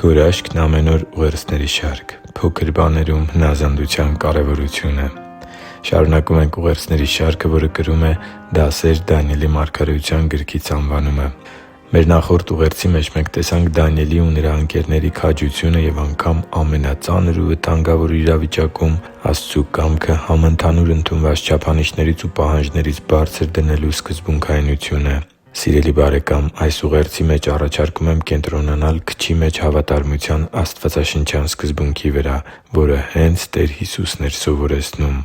Գորաշկն ամեն օր ուղերձների շարք։ Փոքր բաներում հնազանդության կարևորությունը։ Շարունակում ենք ուղերձների շարքը, որը կրում է «Դասեր Դանիելի մարգարեության» գրքից անվանումը։ Մեր նախորդ ուղերձի մեջ մենք տեսանք Դանիելի ու նրա ընկերների քաջությունը և անգամ ամենածանր ու վտանգավոր իրավիճակում Աստծու կամքը համընդհանուր ընդունված չափանիշներից ու պահանջներից բարձր դնելու սկզբունքայնությունը։ Սիրելի՛ բարեկամ, այս ուղերձի մեջ առաջարկում եմ կենտրոնանալ քչի մեջ հավատարմության աստվածաշնչյան սկզբունքի վրա, որը հենց Տեր Հիսուսն էր սովորեցնում։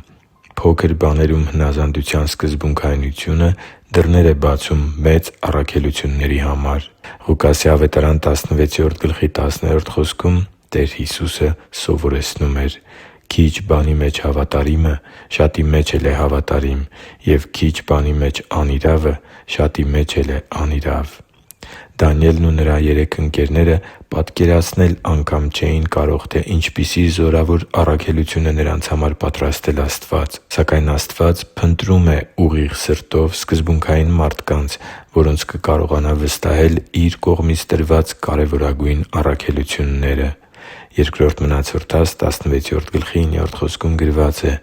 Փոքր բաներում հնազանդության սկզբունքայնությունը դռներ է բացում մեծ առաքելությունների համար։ Ղուկասի ավետարան 16:10 խոսքում Տեր Հիսուսը սովորեցնում էր. «Քիչ բանի մեջ հավատարիմը շատի մեջ էլ է հավատարիմ, և քիչ բանի մեջ անիրավը շատի մեջ էլ է անիրավ»։ Դանիելն ու նրա երեք ընկերները պատկերացնել անգամ չէին կարող, թե ինչպիսի զորավոր առաքելություն է նրանց համար պատրաստել Աստված։ Սակայն Աստված փնտրում է ուղիղ սրտով սկզբունքային մարդկանց, որոնց կկարողանա վստահել Իր կողմից տրված կարևորագույն առաքելությունները։ Բ Մնացորդաց 16:9 խոսքում գրված է.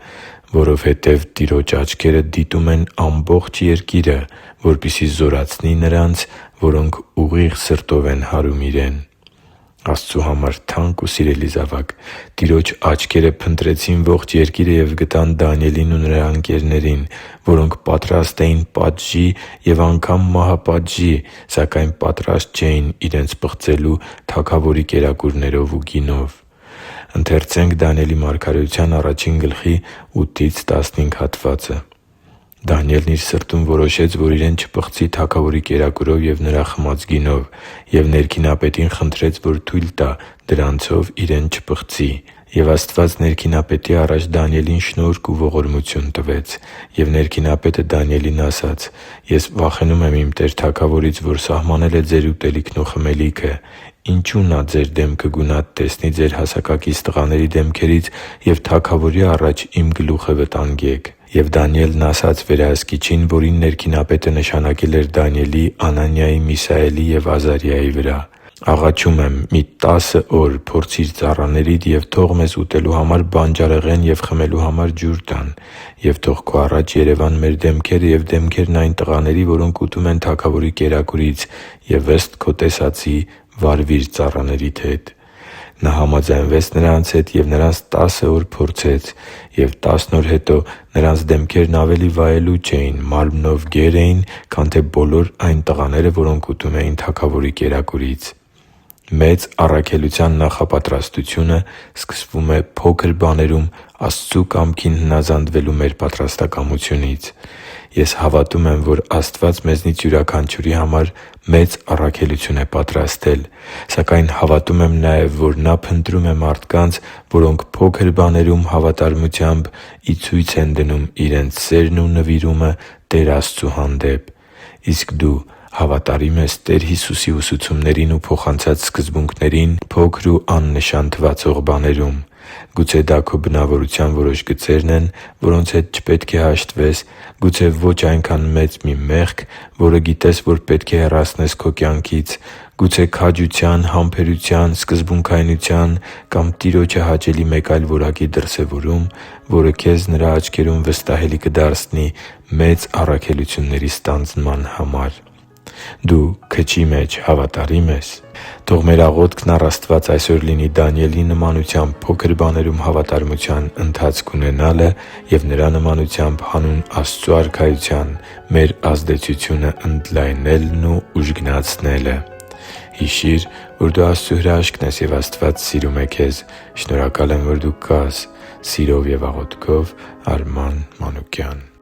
«Որովհետև Տիրոջ աչքերը դիտում են ամբողջ երկիրը, որպեսզի զորացնի նրանց, որոնք ուղիղ սրտով են հարում Իրեն»։ Աստծու համար թանկ ու սիրելի՛ զավակ, Տիրոջ աչքերը փնտրեցին ողջ երկիրը և գտան Դանիելին ու նրա ընկերներին, որոնք պատրաստ էին պատժի և անգամ մահապատժի, սակայն պատրաստ չէին իրենց պղծելու թագավորի կերակուրներով ու գինով։ «Դանիելն իր սրտում որոշեց, որ իրեն չպղծի թագավորի կերակուրով և նրա խմած գինով, և ներքինապետին խնդրեց, որ թույլ տա դրանցով իրեն չպղծի։ Եվ Աստված ներքինապետի առաջ Դանիելին շնորհք ու ողորմություն տվեց։ Եվ ներքինապետը Դանիելին ասաց. «Ես վախենում եմ իմ տեր թագավորից, որ սահմանել է ձեր ուտելիքն ու խմելիքը։ Ինչո՞ւ նա ձեր դեմքը գունատ տեսնի ձեր հասակակից տղաների դեմքերից և թագավորի առաջ իմ գլուխը վտանգեք»։ Եվ Դանիելն ասաց վերահսկիչին, որին ներքինապետը նշանակել էր Դանիելի, Անանիայի, Միսայելի և Ազարիայի վրա. «Աղաչում եմ, մի 10 օր փորձիր ծառաներիդ և թող մեզ ուտելու համար բանջարեղեն և խմելու համար ջուր տան։ Եվ թող քո առաջ երևան մեր դեմքերը և դեմքերն այն տղաների, որոնք ուտում են թագավորի կերակուրից, և ըստ քո տեսածի վարվի՛ր ծառաներիդ հետ»։ Նա համաձայնվեց նրանց հետ և նրանց 10 օր փորձեց։ Եվ 10 օր հետո նրանց դեմքերն ավելի վայելուչ էին, մարմնով գեր էին, քան թե բոլոր այն տղաները, որոնք ուտում էին թագավորի կերակուրից։ Մեծ առաքելության նախապատրաստությունը սկսվում է փոքր բաներում Աստծու կամքին հնազանդվելու մեր պատրաստակամությունից։ Ես հավատում եմ, որ Աստված մեզնից յուրաքանչյուրի համար մեծ առաքելություն է պատրաստել։ Սակայն հավատում եմ նաև, որ Նա փնտրում է մարդկանց, որոնք փոքր բաներում հավատարմությամբ ի ցույց են դնում իրենց սերն ու նվիրումը Տեր Աստծու հանդեպ։ Իսկ դու հավատարի՞մ ես Տեր Հիսուսի ուսուցումներին ու փոխանցած սկզբունքներին փոքր ու աննշան թվացող բաներում։ Գուցե դա քո բնավորության որոշ գծերն են, որոնց հետ չպետք է հաշտվես։ Գուցե ոչ այնքան մեծ մի մեղք, որը գիտես, որ պետք է հեռացնես քո կյանքից։ Գուցե քաջության, համբերության, սկզբունքայնության կամ Տիրոջը հաճելի մեկ այլ որակի դրսևորում, որը քեզ Նրա աչքերում վստահելի կդարձնի մեծ առաքելությունների ստանձնման համար։ Դու քչի մեջ հավատարի՞մ ես։ Թող մեր աղոթքն առ Աստված այսօր լինի Դանիելի նմանությամբ փոքր բաներում հավատարմության ընթացք ունենալը և նրա նմանությամբ հանուն Աստծու Արքայության մեր ազդեցությունը ընդլայնելն ու ուժգնացնելը։ Հիշի՛ր, որ դու Աստծո հրաշքն ես, և Աստված սիրում է քեզ։ Շնորհակալ եմ, որ դու կա՛ս։ Սիրով և աղոթքով, Արման Մանուկյան։